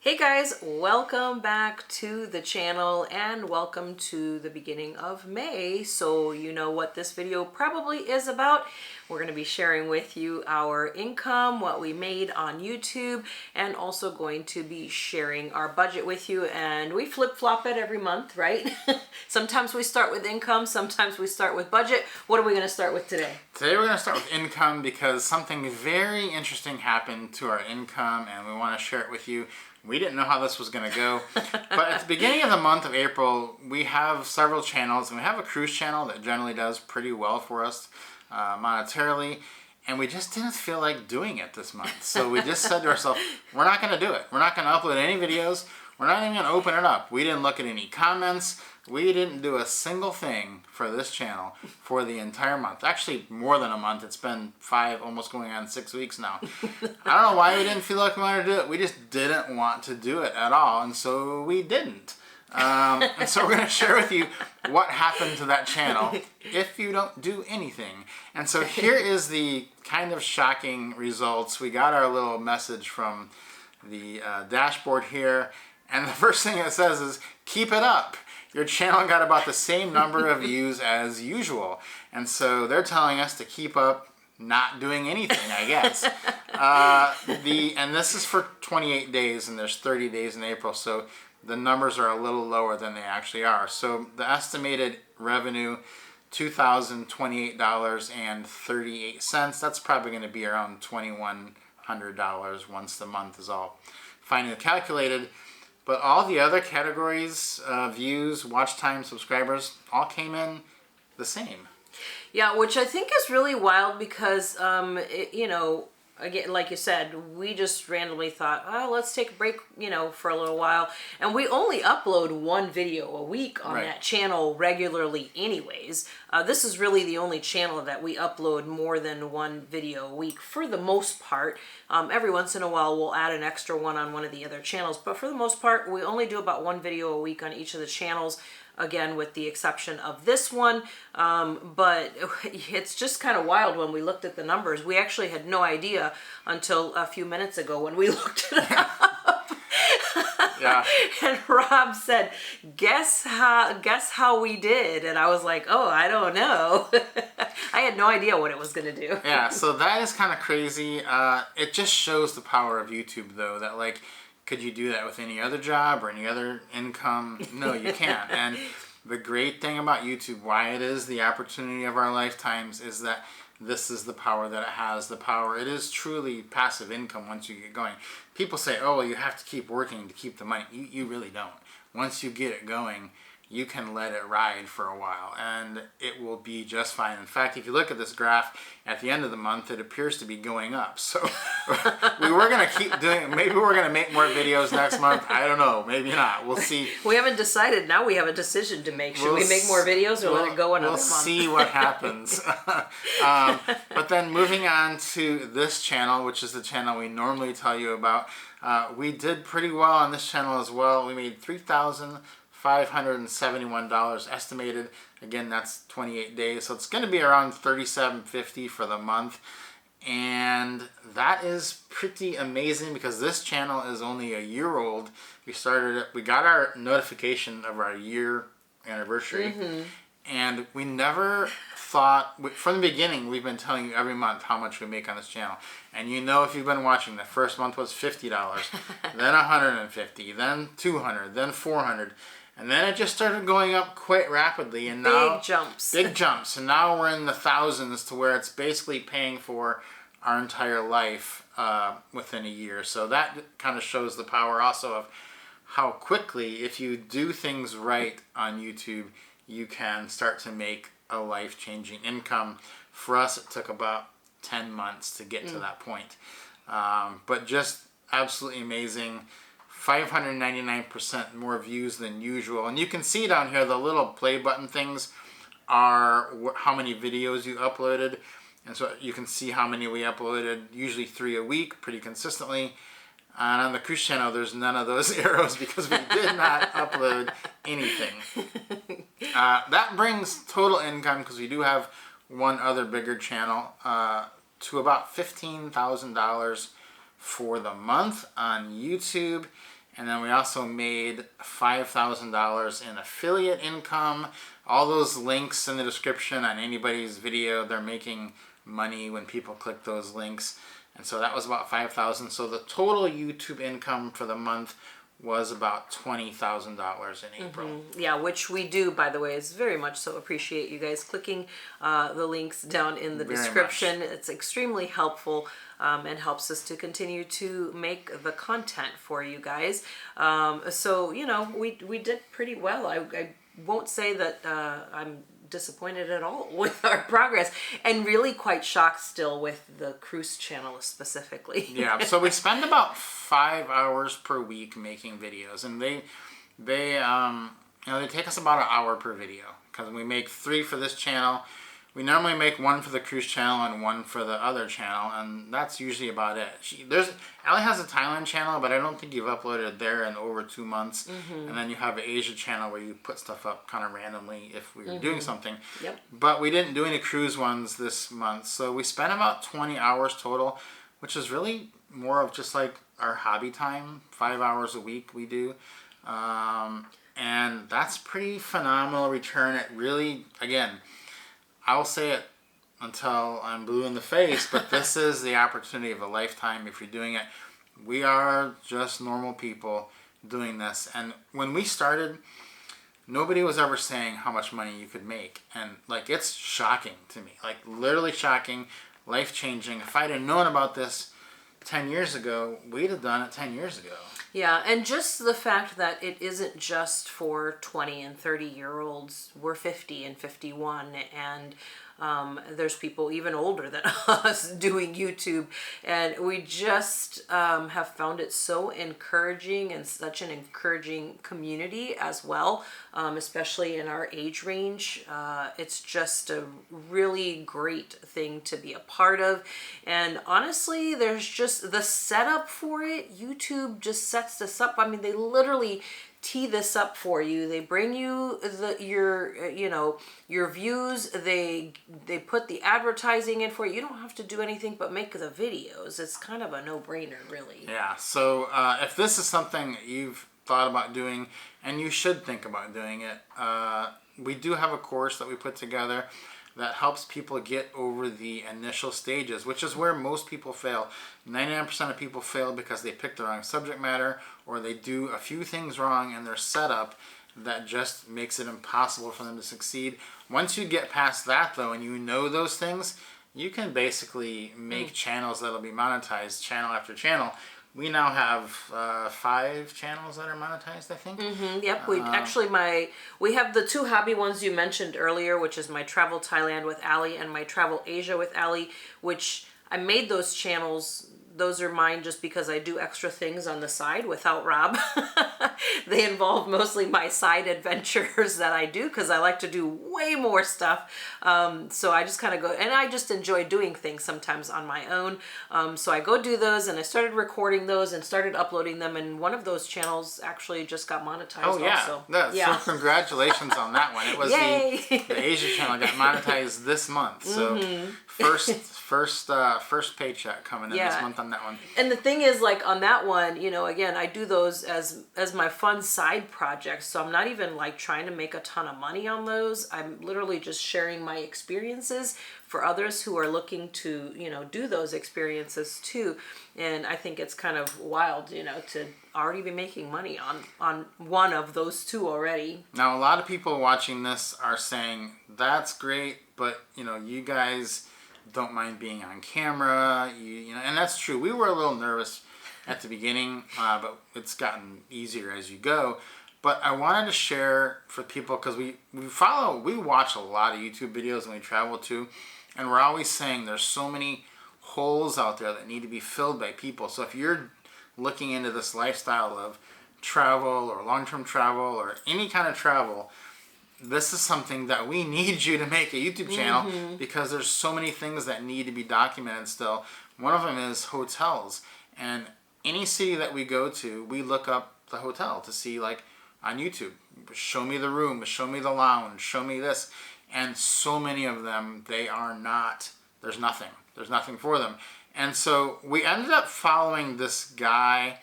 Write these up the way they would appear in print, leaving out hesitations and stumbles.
Hey guys, welcome back to the channel and welcome to the beginning of May. So you know what this video probably is about. We're going to be sharing with you our income, what we made on YouTube, and also going to be sharing our budget with you. And we flip-flop it every month, right? Sometimes we start with income, sometimes we start with budget. What are we going to start with today? Today we're going to start with income because something very interesting happened to our income and we want to share it with you. We didn't know how this was going to go, but at the beginning of the month of April, we have several channels, and we have a cruise channel that generally does pretty well for us monetarily, and we just didn't feel like doing it this month. So we just said to ourselves, we're not going to do it. We're not going to upload any videos. We're not even going to open it up. We didn't look at any comments. We didn't do a single thing for this channel for the entire month. Actually, more than a month. It's been 5, almost going on 6 weeks now. I don't know why we didn't feel like we wanted to do it. We just didn't want to do it at all, and so we didn't. And so we're going to share with you what happened to that channel if you don't do anything. And so here is the kind of shocking results. We got our little message from the dashboard here, and the first thing it says is, keep it up. Your channel got about the same number of views as usual. And so they're telling us to keep up not doing anything, I guess. And this is for 28 days, and there's 30 days in April, so the numbers are a little lower than they actually are. So the estimated revenue, $2,028.38. That's probably going to be around $2,100 once the month is all finally calculated. But all the other categories, views, watch time, subscribers, all came in the same. Yeah, which I think is really wild because, again, like you said, we just randomly thought, oh, let's take a break, for a little while. And we only upload one video a week on that channel regularly anyways. This is really the only channel that we upload more than one video a week for the most part. Every once in a while, we'll add an extra one on one of the other channels. But for the most part, we only do about one video a week on each of the channels. Again, with the exception of this one, but it's just kind of wild when we looked at the numbers. We actually had no idea until a few minutes ago when we looked it up. Yeah. And Rob said, guess how we did? And I was like, oh, I don't know. I had no idea what it was going to do. Yeah, so that is kind of crazy. It just shows the power of YouTube, though, that like, could you do that with any other job or any other income? No, you can't. And the great thing about YouTube, why it is the opportunity of our lifetimes, is that this is the power that it has. The power, it is truly passive income once you get going. People say, oh, well, you have to keep working to keep the money. You really don't. Once you get it going, you can let it ride for a while and it will be just fine. In fact, if you look at this graph at the end of the month, it appears to be going up. So we were going to keep doing, maybe we're going to make more videos next month. I don't know, maybe not. We'll see. We haven't decided. Now we have a decision to make. Should we make more videos or let it go another month? We'll see what happens. But then moving on to this channel, which is the channel we normally tell you about, we did pretty well on this channel as well. We made $3,571 estimated. Again, that's 28 days, so it's going to be around $37.50 for the month, and that is pretty amazing because this channel is only a year old. We started it, we got our notification of our year anniversary, and we never thought, from the beginning, we've been telling you every month how much we make on this channel. And if you've been watching, the first month was $50, then $150, then $200, then $400. And then it just started going up quite rapidly. And now, big jumps. Big jumps. And now we're in the thousands to where it's basically paying for our entire life within a year. So that kind of shows the power also of how quickly, if you do things right on YouTube, you can start to make a life-changing income. For us, it took about 10 months to get to that point. But just absolutely amazing. 599% more views than usual. And you can see down here, the little play button things are how many videos you uploaded. And so you can see how many we uploaded, usually 3 a week, pretty consistently. And on the cruise channel, there's none of those arrows because we did not upload anything. That brings total income, because we do have one other bigger channel, to about $15,000 for the month on YouTube. And then we also made $5,000 in affiliate income. All those links in the description on anybody's video, they're making money when people click those links. And so that was about $5,000. So the total YouTube income for the month was about $20,000 in April. Yeah, which we do, by the way, is very much so appreciate you guys clicking the links down in the description. It's extremely helpful and helps us to continue to make the content for you guys. So, you know, we did pretty well. I won't say that I'm disappointed at all with our progress, and really quite shocked still with the cruise channel specifically. Yeah, so we spend about 5 hours per week making videos, and they take us about an hour per video, because we make 3 for this channel. We normally make 1 for the cruise channel and 1 for the other channel, and that's usually about it. Allie has a Thailand channel, but I don't think you've uploaded there in over 2 months. And then you have an Asia channel where you put stuff up kind of randomly if we were doing something. Yep. But we didn't do any cruise ones this month, so we spent about 20 hours total, which is really more of just like our hobby time. 5 hours a week we do. And that's pretty phenomenal return. It really, again, I will say it until I'm blue in the face, but this is the opportunity of a lifetime if you're doing it. We are just normal people doing this. And when we started, nobody was ever saying how much money you could make. And like, it's shocking to me, like literally shocking, life-changing. If I'd have known about this 10 years ago, we'd have done it 10 years ago. Yeah, and just the fact that it isn't just for 20 and 30-year-olds. We're 50 and 51, and there's people even older than us doing YouTube, and we just have found it so encouraging and such an encouraging community as well, especially in our age range. It's just a really great thing to be a part of, and honestly, there's just the setup for it. YouTube just sets this up. I mean, they literally tee this up for you. They bring you your views. They put the advertising in for you. You don't have to do anything but make the videos. It's kind of a no-brainer, really. Yeah. So if this is something you've thought about doing, and you should think about doing it, we do have a course that we put together that helps people get over the initial stages, which is where most people fail. 99% of people fail because they pick the wrong subject matter, or they do a few things wrong in their setup that just makes it impossible for them to succeed. Once you get past that, though, and you know those things, you can basically make channels that'll be monetized channel after channel. We now have 5 channels that are monetized, I think. Yep, we have the 2 hobby ones you mentioned earlier, which is my Travel Thailand with Allie and my Travel Asia with Allie, which I made those channels. Those are mine just because I do extra things on the side without Rob. They involve mostly my side adventures that I do because I like to do way more stuff. So I just kind of go, and I just enjoy doing things sometimes on my own. So I go do those, and I started recording those and started uploading them, and one of those channels actually just got monetized. Oh yeah, also. So congratulations on that one. It was the Asia channel got monetized this month. So first paycheck coming in this month on that one. And the thing is, like on that one, again, I do those as my fun side projects. So I'm not even like trying to make a ton of money on those. I'm literally just sharing my experiences for others who are looking to, do those experiences too. And I think it's kind of wild, to already be making money on one of those 2 already. Now, a lot of people watching this are saying, that's great, but, you guys don't mind being on camera, and that's true. We were a little nervous at the beginning, but it's gotten easier as you go. But I wanted to share for people, because we watch a lot of YouTube videos when we travel too, and we're always saying there's so many holes out there that need to be filled by people. So if you're looking into this lifestyle of travel or long-term travel or any kind of travel, this is something that we need you to make a YouTube channel, because there's so many things that need to be documented still. One of them is hotels. And any city that we go to, we look up the hotel to see, like on YouTube, show me the room, show me the lounge, show me this. And so many of them, there's nothing for them. And so we ended up following this guy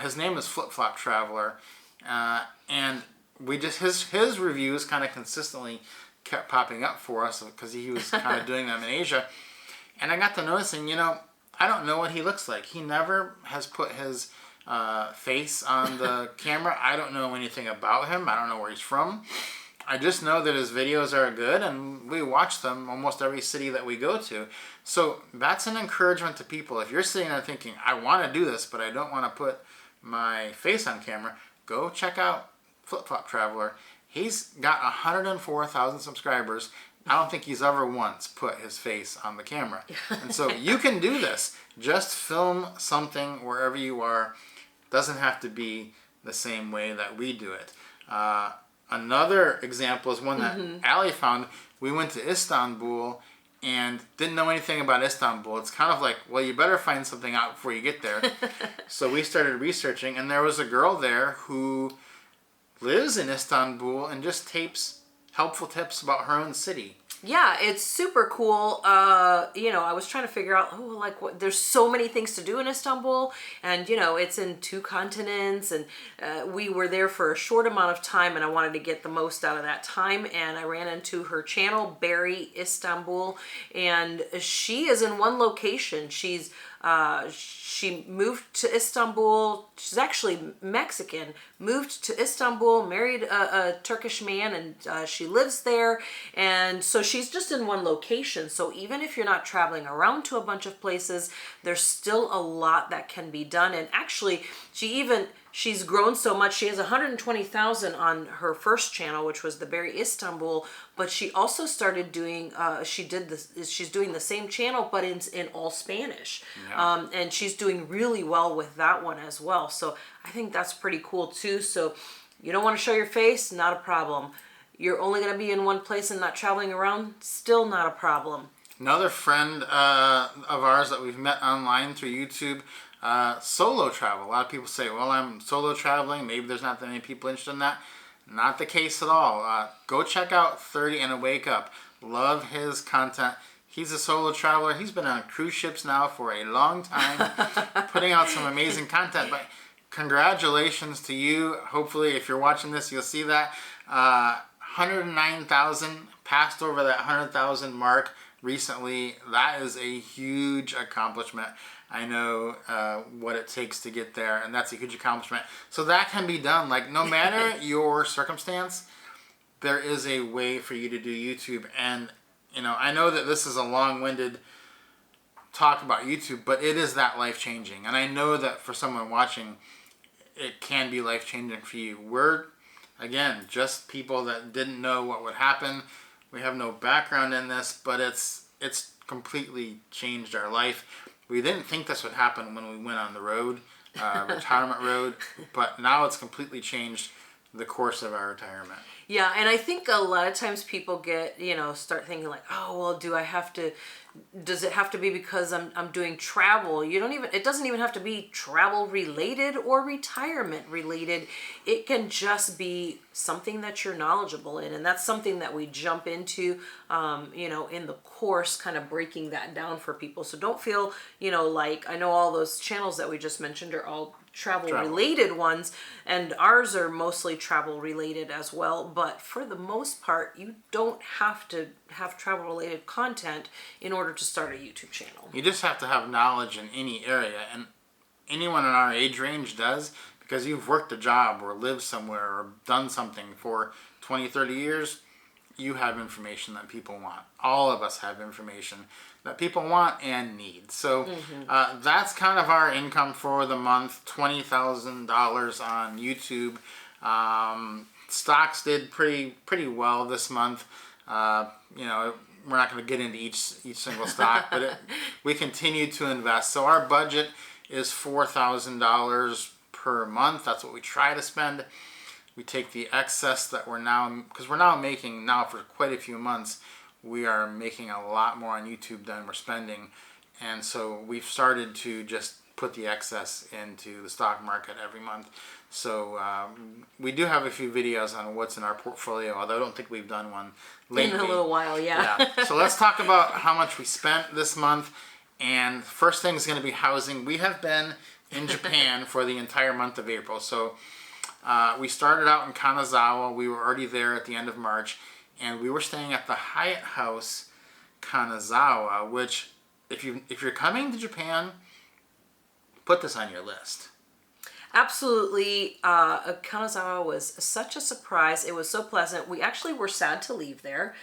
His name is Flip Flop Traveler, and we just his reviews kind of consistently kept popping up for us because he was kind of doing them in Asia, and I got to noticing, I don't know what he looks like. He never has put his face on the camera. I don't know anything about him. I don't know where he's from. I just know that his videos are good, and we watch them almost every city that we go to. So that's an encouragement to people. If you're sitting there thinking, I want to do this, but I don't want to put my face on camera, go check out Flip Flop Traveler. He's got 104,000 subscribers. I don't think he's ever once put his face on the camera. And so you can do this. Just film something wherever you are. Doesn't have to be the same way that we do it. Another example is one that Allie found. We went to Istanbul and didn't know anything about Istanbul. It's kind of like, well, you better find something out before you get there. So we started researching, and there was a girl there who lives in Istanbul and just tapes helpful tips about her own city. Yeah, it's super cool. I was trying to figure out, there's so many things to do in Istanbul, and, it's in 2 continents, and we were there for a short amount of time, and I wanted to get the most out of that time, and I ran into her channel, Berry Istanbul, and she is in one location. She moved to Istanbul. She's actually Mexican, moved to Istanbul, married a Turkish man, and she lives there. And so she's just in one location. So even if you're not traveling around to a bunch of places, there's still a lot that can be done. And actually, she's grown so much. She has 120,000 on her first channel, which was the Berry Istanbul. But she also started doing. She's doing the same channel, but in all Spanish. Yeah. And she's doing really well with that one as well. So I think that's pretty cool too. So you don't want to show your face? Not a problem. You're only going to be in one place and not traveling around? Still not a problem. Another friend of ours that we've met online through YouTube, solo travel. A lot of people say, well, I'm solo traveling. Maybe there's not that many people interested in that. Not the case at all. Go check out 30 and a Wake Up. Love his content. He's a solo traveler. He's been on cruise ships now for a long time, putting out some amazing content. But congratulations to you. Hopefully, if you're watching this, you'll see that. 109,000, passed over that 100,000 mark recently. That is a huge accomplishment. I know what it takes to get there, and that's a huge accomplishment. So that can be done. Like, no matter your circumstance, there is a way for you to do YouTube. And I know that this is a long-winded talk about YouTube, but it is that life-changing. And I know that for someone watching, it can be life-changing for you. We're, again, just people that didn't know what would happen. We have no background in this, but it's completely changed our life. We didn't think this would happen when we went on the road, retirement road, but now it's completely changed the course of our retirement. Yeah, and I think a lot of times people get, start thinking like, oh, well, does it have to be because I'm doing travel? It doesn't even have to be travel related or retirement related. It can just be something that you're knowledgeable in. And that's something that we jump into, in the course, kind of breaking that down for people. So don't feel, like, I know all those channels that we just mentioned are all travel related ones, and ours are mostly travel related as well, but for the most part you don't have to have travel related content in order to start a YouTube channel. You just have to have knowledge in any area, and anyone in our age range does, because you've worked a job or lived somewhere or done something for 20-30 years. You have information that people want. All of us have information that people want and need. So that's kind of our income for the month, $20,000 on YouTube. Stocks did pretty well this month. We're not going to get into each single stock, but we continue to invest. So our budget is $4,000 per month. That's what we try to spend. We take the excess that because we're now making, for quite a few months, we are making a lot more on YouTube than we're spending. And so we've started to just put the excess into the stock market every month. So we do have a few videos on what's in our portfolio, although I don't think we've done one lately. In a little while, yeah. So let's talk about how much we spent this month. And first thing is going to be housing. We have been in Japan for the entire month of April. So we started out in Kanazawa. We were already there at the end of March, and we were staying at the Hyatt House Kanazawa, which if you're coming to Japan, put this on your list. Absolutely. Kanazawa was such a surprise. It was so pleasant. We actually were sad to leave there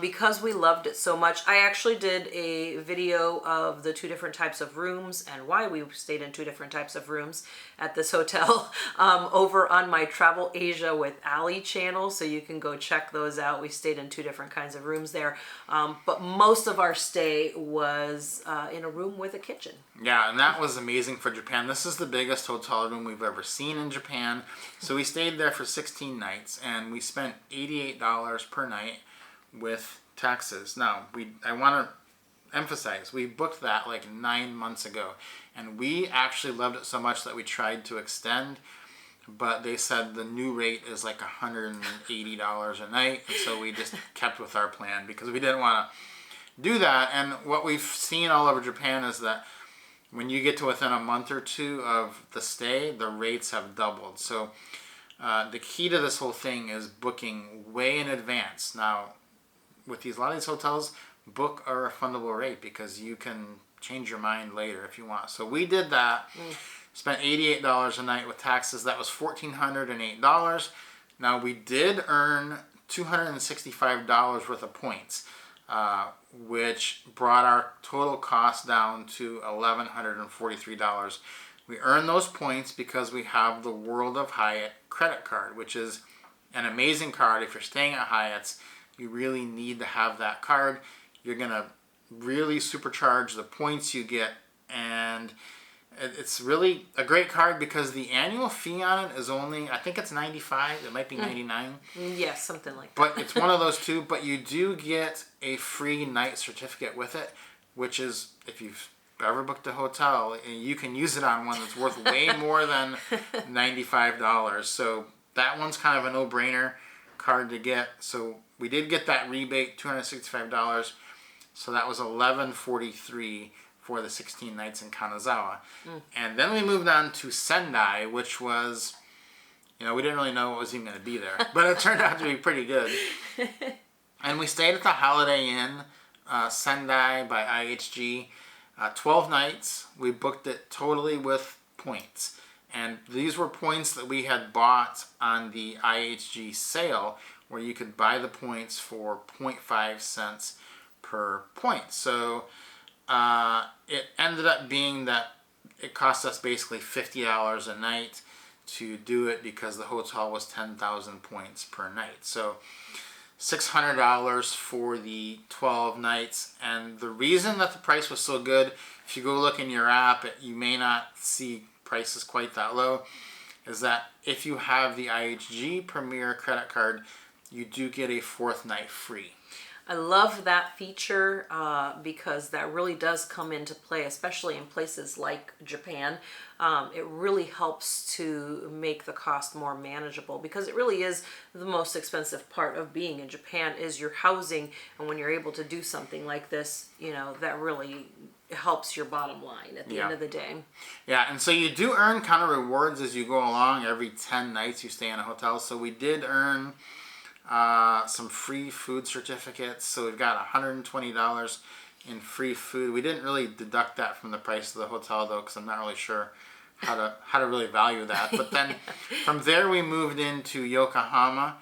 because we loved it so much. I actually did a video of the two different types of rooms and why we stayed in two different types of rooms at this hotel over on my Travel Asia with Ali channel, so you can go check those out. We stayed in two different kinds of rooms there, but most of our stay was in a room with a kitchen. Yeah, and that was amazing for Japan. This is the biggest hotel room we've ever seen in Japan. So we stayed there for 16 nights, and we spent $88 per night with taxes. Now, I want to emphasize, we booked that like 9 months ago, and we actually loved it so much that we tried to extend, but they said the new rate is like $180 a night, and so we just kept with our plan because we didn't want to do that. And what we've seen all over Japan is that when you get to within a month or two of the stay, the rates have doubled. So the key to this whole thing is booking way in advance. Now, with a lot of these hotels, book a refundable rate because you can change your mind later if you want. So we did that. Spent $88 a night with taxes. That was $1,408. Now, we did earn $265 worth of points, which brought our total cost down to $1,143. We earned those points because we have the World of Hyatt credit card, which is an amazing card. If you're staying at Hyatt's, you really need to have that card. You're going to really supercharge the points you get, and it's really a great card because the annual fee on it is only, I think it's $95. It might be $99. Yes, something like that. But it's one of those two. But you do get a free night certificate with it, which is, if you've ever booked a hotel, you can use it on one that's worth way more than $95. So that one's kind of a no-brainer card to get. So we did get that rebate, $265. So that was $1,143 for the 16 nights in Kanazawa. And then we moved on to Sendai, which was, we didn't really know what was even going to be there. But it turned out to be pretty good. And we stayed at the Holiday Inn, Sendai by IHG. 12 nights. We booked it totally with points. And these were points that we had bought on the IHG sale, where you could buy the points for 0.5 cents per point. So it ended up being that it cost us basically $50 a night to do it because the hotel was 10,000 points per night. So $600 for the 12 nights. And the reason that the price was so good, if you go look in your app, you may not see prices quite that low, is that if you have the IHG Premier credit card, you do get a 4th night free. I love that feature because that really does come into play, especially in places like Japan. It really helps to make the cost more manageable because it really is the most expensive part of being in Japan is your housing. And when you're able to do something like this, that really helps your bottom line at the end of the day. Yeah, and so you do earn kind of rewards as you go along. Every 10 nights you stay in a hotel. So we did earn some free food certificates. So we've got $120 in free food. We didn't really deduct that from the price of the hotel though, because I'm not really sure how to really value that. But then from there we moved into Yokohama,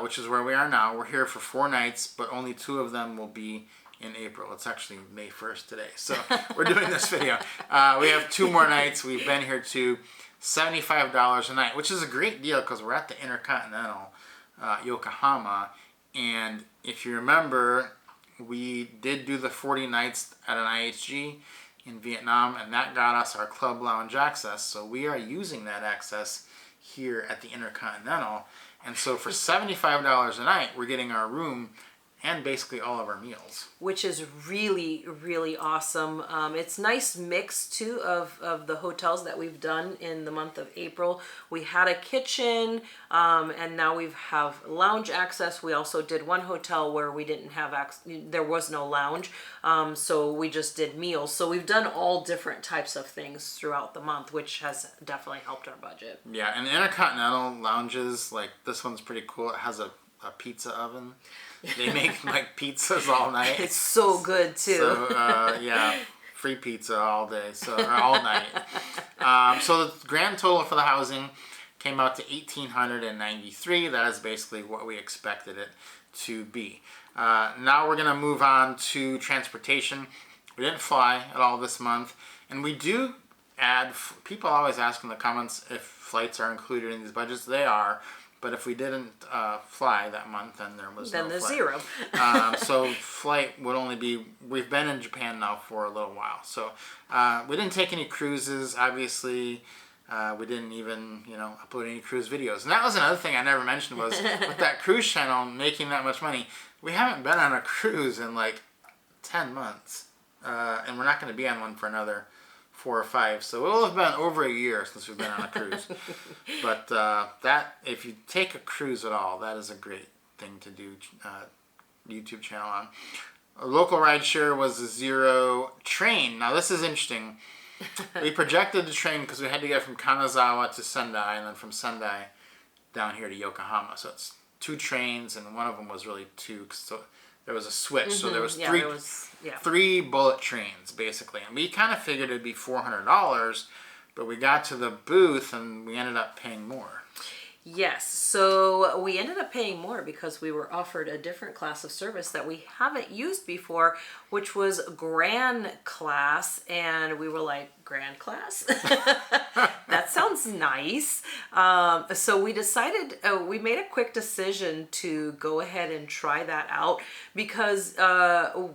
which is where we are now. We're here for 4 nights, but only 2 of them will be in April. It's actually May 1st today, so we're doing this video. We have 2 more nights. We've been here to $75 a night, which is a great deal because we're at the Intercontinental Yokohama, and if you remember, we did do the 40 nights at an IHG in Vietnam, and that got us our club lounge access, so we are using that access here at the Intercontinental. And so for $75 a night, we're getting our room and basically all of our meals. Which is really, really awesome. It's nice mix too of the hotels that we've done in the month of April. We had a kitchen, and now we have lounge access. We also did one hotel where we didn't have there was no lounge, so we just did meals. So we've done all different types of things throughout the month, which has definitely helped our budget. Yeah, and Intercontinental lounges, like this one's pretty cool. It has a pizza oven. They make like pizzas all night. It's so good too. So yeah, free pizza all day, or all night. So the grand total for the housing came out to $1,893. That is basically what we expected it to be. Now we're gonna move on to transportation. We didn't fly at all this month, and we do add. People always ask in the comments if flights are included in these budgets. They are. But if we didn't fly that month, then there was no flight. Then there's zero. So flight would only be, we've been in Japan now for a little while. So we didn't take any cruises, obviously. We didn't even, upload any cruise videos. And that was another thing I never mentioned was with that cruise channel making that much money, we haven't been on a cruise in like 10 months. And we're not going to be on one for another 4 or 5, so it will have been over a year since we've been on a cruise. But that, if you take a cruise at all, that is a great thing to do. YouTube channel on. A local rideshare was a 0 train. Now this is interesting. We projected the train because we had to get from Kanazawa to Sendai, and then from Sendai down here to Yokohama. So it's 2 trains, and one of them was really 2. So there was a switch, so there was three bullet trains basically, and we kind of figured it'd be $400, but we got to the booth and we ended up paying more. Yes, so we ended up paying more because we were offered a different class of service that we haven't used before, which was Grand Class, and we were like, Grand Class? That sounds nice. So we decided, we made a quick decision to go ahead and try that out because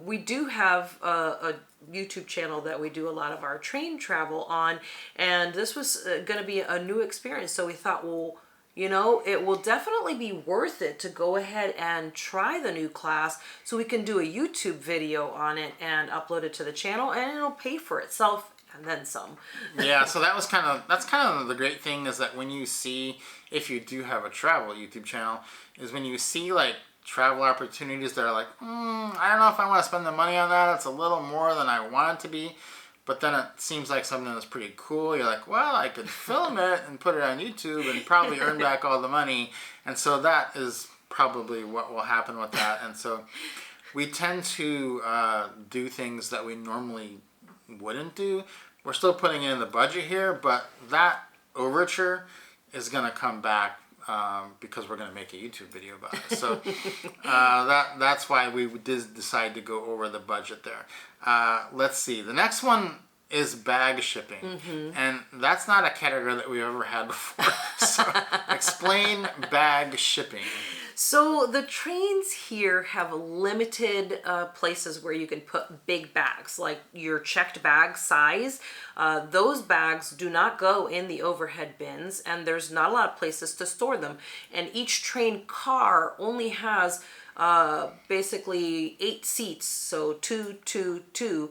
we do have a YouTube channel that we do a lot of our train travel on, and this was going to be a new experience. So we thought, well, it will definitely be worth it to go ahead and try the new class so we can do a YouTube video on it and upload it to the channel, and it'll pay for itself and then some. Yeah, so that's kind of the great thing is that when you see, if you do have a travel YouTube channel, is when you see like travel opportunities that are like, I don't know if I want to spend the money on that. It's a little more than I want it to be. But then it seems like something that's pretty cool. You're like, well, I could film it and put it on YouTube and probably earn back all the money. And so that is probably what will happen with that. And so we tend to do things that we normally wouldn't do. We're still putting it in the budget here, but that overture is going to come back because we're going to make a YouTube video about it. So that's why we did decide to go over the budget there. Let's see. The next one is bag shipping. And that's not a category that we've ever had before. So explain bag shipping. So the trains here have limited places where you can put big bags, like your checked bag size. Those bags do not go in the overhead bins, and there's not a lot of places to store them. And each train car only has basically 8 seats, so 2, 2, 2,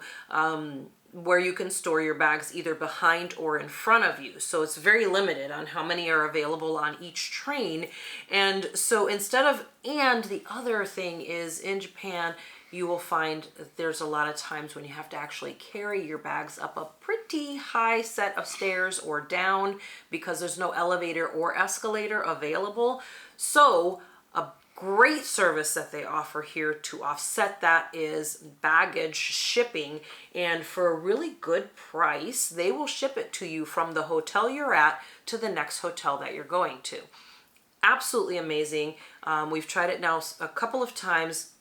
where you can store your bags either behind or in front of you. So it's very limited on how many are available on each train. And so and the other thing is in Japan, you will find that there's a lot of times when you have to actually carry your bags up a pretty high set of stairs or down because there's no elevator or escalator available. So a great service that they offer here to offset that is baggage shipping, and for a really good price they will ship it to you from the hotel you're at to the next hotel that you're going to. Absolutely amazing. We've tried it now a couple of times.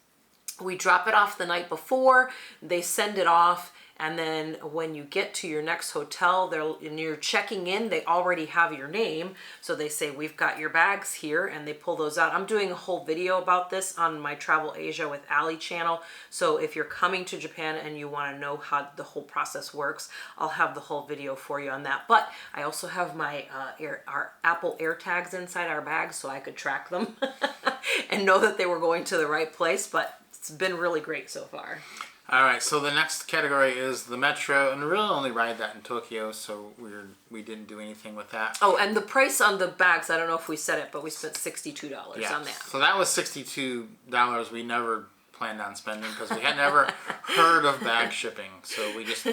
We drop it off the night before, they send it off, and then when you get to your next hotel, and you're checking in, they already have your name. So they say, we've got your bags here, and they pull those out. I'm doing a whole video about this on my Travel Asia with Ali channel. So if you're coming to Japan and you want to know how the whole process works, I'll have the whole video for you on that. But I also have my our Apple AirTags inside our bags so I could track them and know that they were going to the right place. But it's been really great so far. All right, so the next category is the Metro, and we really only ride that in Tokyo, so we didn't do anything with that. Oh, and the price on the bags, I don't know if we said it, but we spent $62 on that. So that was $62 we never planned on spending because we had never heard of bag shipping. So we just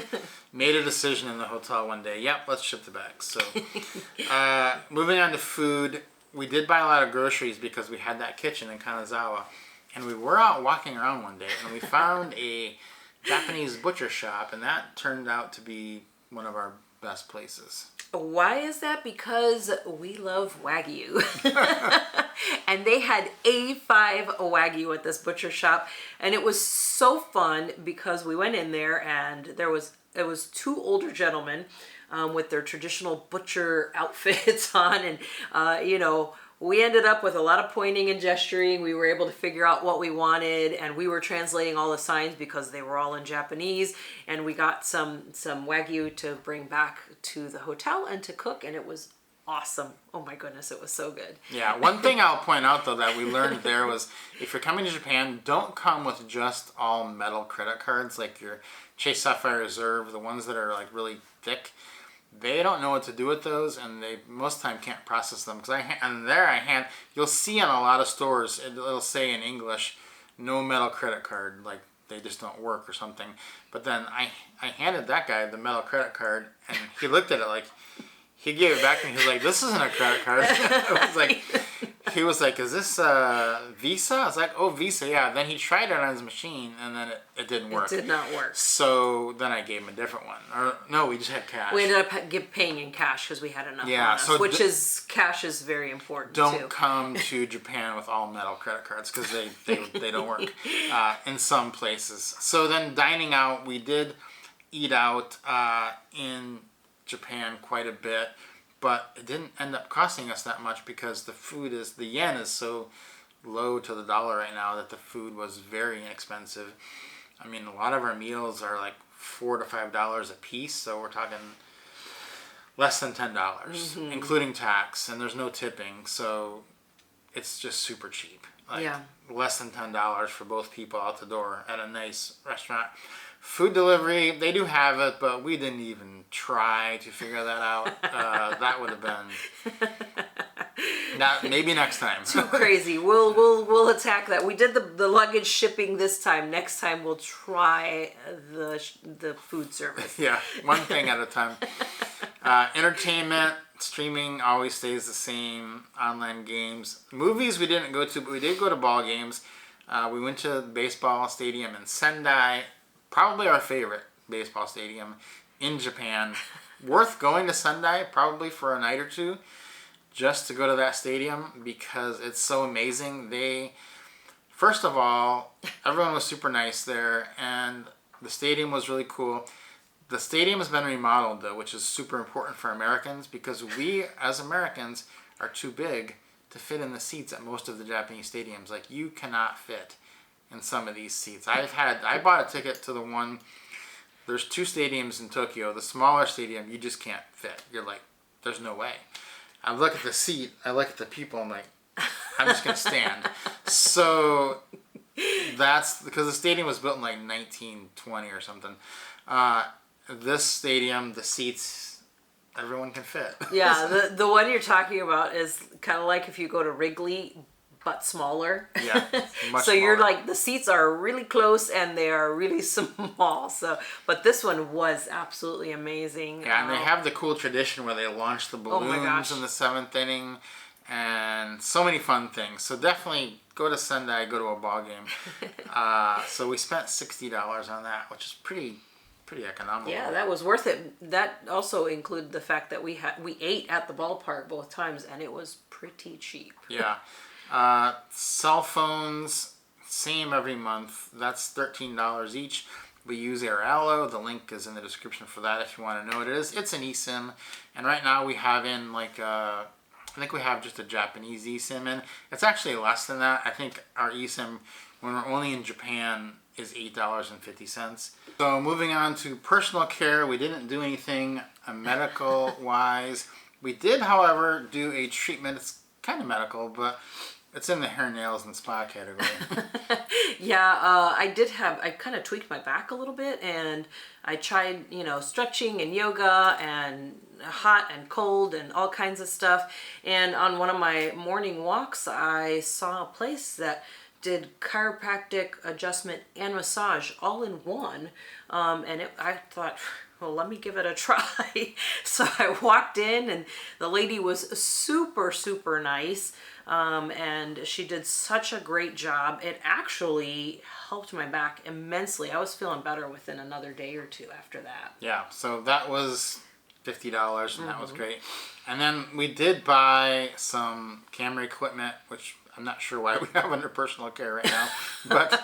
made a decision in the hotel one day. Yep, let's ship the bags. So moving on to food, we did buy a lot of groceries because we had that kitchen in Kanazawa. And we were out walking around one day and we found a Japanese butcher shop, and that turned out to be one of our best places. Why is that? Because we love Wagyu. And they had A5 Wagyu at this butcher shop, and it was so fun because we went in there and it was two older gentlemen with their traditional butcher outfits on, and we ended up with a lot of pointing and gesturing. We were able to figure out what we wanted, and we were translating all the signs because they were all in Japanese. And we got some Wagyu to bring back to the hotel and to cook, and it was awesome. Oh my goodness, it was so good. Yeah, one thing I'll point out though that we learned there was if you're coming to Japan, don't come with just all metal credit cards like your Chase Sapphire Reserve, the ones that are like really thick. They don't know what to do with those, and they most of the time can't process them. Because you'll see in a lot of stores, it'll say in English, no metal credit card, like they just don't work or something. But then I handed that guy the metal credit card, and he looked at it like, he gave it back to me. He was like, "This isn't a credit card." He was like, "Is this Visa?" I was like, "Oh, Visa, yeah." Then he tried it on his machine, and then it didn't work. It did not work. So then I gave him a different one. Or no, we just had cash. We ended up paying in cash because we had enough on us, so cash is very important too. Don't come to Japan with all metal credit cards because they don't work in some places. So then dining out, we did eat out in Japan quite a bit, but it didn't end up costing us that much because the yen is so low to the dollar right now that the food was very inexpensive. I mean, a lot of our meals are like $4 to $5 a piece, so we're talking less than $10, including tax, and there's no tipping, so it's just super cheap. Less than $10 for both people out the door at a nice restaurant. Food delivery, they do have it, but we didn't even try to figure that out. That would have been maybe next time. Too crazy. We'll attack that. We did the luggage shipping this time. Next time we'll try the food service. Yeah, one thing at a time. Entertainment, streaming always stays the same. Online games, movies we didn't go to, but we did go to ball games. We went to the baseball stadium in Sendai. Probably our favorite baseball stadium in Japan. Worth going to Sendai probably for a night or two just to go to that stadium because it's so amazing. First of all, everyone was super nice there and the stadium was really cool. The stadium has been remodeled though, which is super important for Americans because we as Americans are too big to fit in the seats at most of the Japanese stadiums. Like you cannot fit in some of these seats. I bought a ticket to the one, there's two stadiums in Tokyo. The smaller stadium, you just can't fit. You're like, there's no way. I look at the seat, I look at the people, I'm like, I'm just going to stand. So that's, because the stadium was built in like 1920 or something. This stadium, the seats, everyone can fit. Yeah, the one you're talking about is kind of like if you go to Wrigley, but smaller. Yeah, much so you're smaller. like, the seats are really close and they are really small. But this one was absolutely amazing. Yeah, and they have the cool tradition where they launch the balloons in the 7th inning and so many fun things. So definitely go to Sendai, go to a ball game. So we spent $60 on that, which is pretty economical. Yeah, that was worth it. That also included the fact that we ate at the ballpark both times and it was pretty cheap. Yeah. Cell phones, same every month. That's $13 each. We use Airalo. The link is in the description for that if you want to know what it is. It's an eSIM. And right now we have in I think we have just a Japanese eSIM in. It's actually less than that. I think our eSIM, when we're only in Japan, is $8.50. So moving on to personal care. We didn't do anything medical-wise. We did, however, do a treatment. It's kind of medical, but It's in the hair, nails, and spa category. Yeah, I kind of tweaked my back a little bit, and I tried, stretching and yoga and hot and cold and all kinds of stuff. And on one of my morning walks, I saw a place that did chiropractic adjustment and massage all in one. I thought, well, let me give it a try. So I walked in, and the lady was super, super nice. And she did such a great job. It actually helped my back immensely. I was feeling better within another day or two after that. Yeah, so that was $50, and that was great. And then we did buy some camera equipment, which I'm not sure why we have under personal care right now, but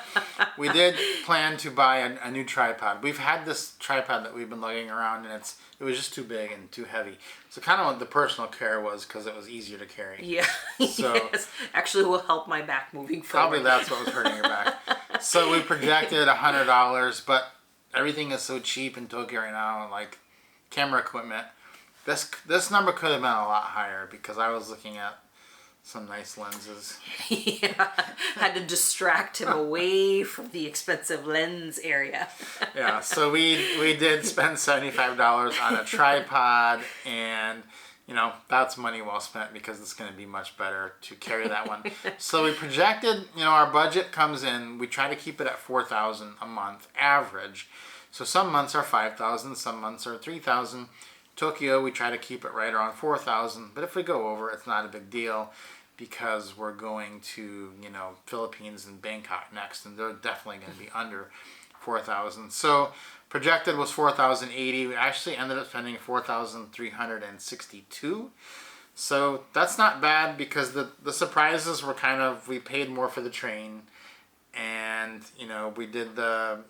we did plan to buy a new tripod. We've had this tripod that we've been lugging around, and it was just too big and too heavy. So kind of what the personal care was, because it was easier to carry. Yeah, So yes. Actually will help my back moving forward. Probably that's what was hurting your back. So we projected $100, but everything is so cheap in Tokyo right now, like camera equipment. This number could have been a lot higher, because I was looking at some nice lenses. Yeah, had to distract him away from the expensive lens area. Yeah, so we did spend $75 on a tripod, and that's money well spent, because it's going to be much better to carry that one. So we projected, our budget comes in, we try to keep it at $4,000 a month average. So some months are $5,000, some months are $3,000. Tokyo, we try to keep it right around $4,000, but if we go over, it's not a big deal, because we're going to, Philippines and Bangkok next, and they're definitely going to be under $4,000. So projected was $4,080. We actually ended up spending $4,362. So that's not bad, because the surprises were we paid more for the train, and we did the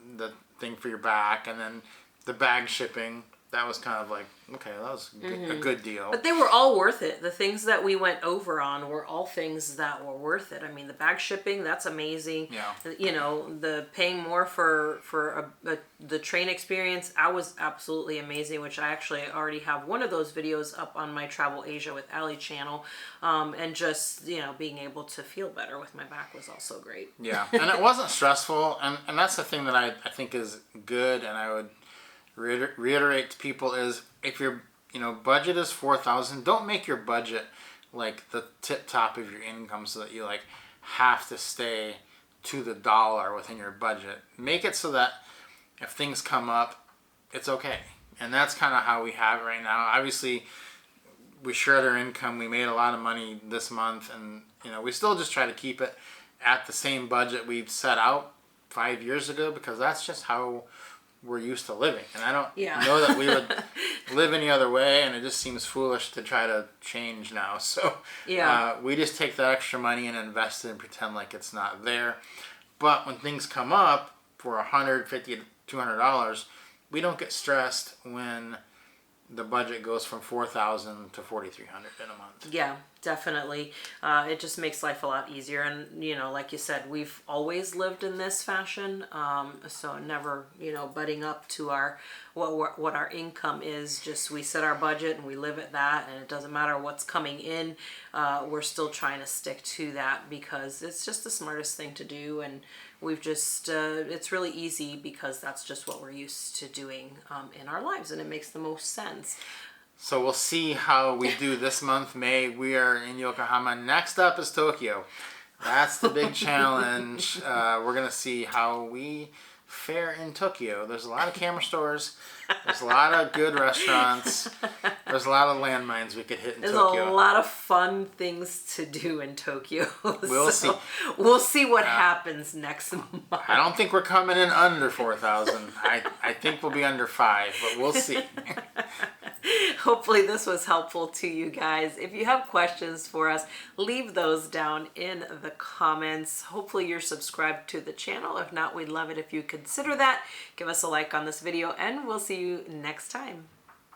thing for your back, and then the bag shipping. That was kind of like, okay, that was a good deal. But they were all worth it. The things that we went over on were all things that were worth it. I mean, the bag shipping, that's amazing. Yeah. The paying more for the train experience, I was absolutely amazing, which I actually already have one of those videos up on my Travel Asia with Ali channel. And just, being able to feel better with my back was also great. Yeah, and it wasn't stressful. And that's the thing that I think is good, and I would reiterate to people, is if your budget is $4,000, don't make your budget like the tip top of your income, so that you have to stay to the dollar within your budget. Make it so that if things come up, it's okay. And that's kind of how we have it right now. Obviously, we shared our income. We made a lot of money this month, and we still just try to keep it at the same budget we set out 5 years ago, because that's just how we're used to living, and I don't know that we would live any other way, and it just seems foolish to try to change now. So we just take that extra money and invest it and pretend like it's not there. But when things come up for $150 to $200, we don't get stressed when the budget goes from $4,000 to $4,300 in a month. Yeah, definitely. It just makes life a lot easier. And, like you said, we've always lived in this fashion. So never, butting up to what our income is. Just we set our budget and we live at that. And it doesn't matter what's coming in. We're still trying to stick to that, because it's just the smartest thing to do. And we've just, it's really easy, because that's just what we're used to doing in our lives, and it makes the most sense. So we'll see how we do this month, May. We are in Yokohama. Next up is Tokyo. That's the big challenge. We're going to see how we fare in Tokyo. There's a lot of camera stores. There's a lot of good restaurants. There's a lot of landmines we could hit in Tokyo. There's a lot of fun things to do in Tokyo. We'll see. We'll see what happens next month. I don't think we're coming in under 4,000. I think we'll be under 5, but we'll see. Hopefully this was helpful to you guys. If you have questions for us, leave those down in the comments. Hopefully you're subscribed to the channel. If not, we'd love it if you consider that. Give us a like on this video, and we'll see you next time.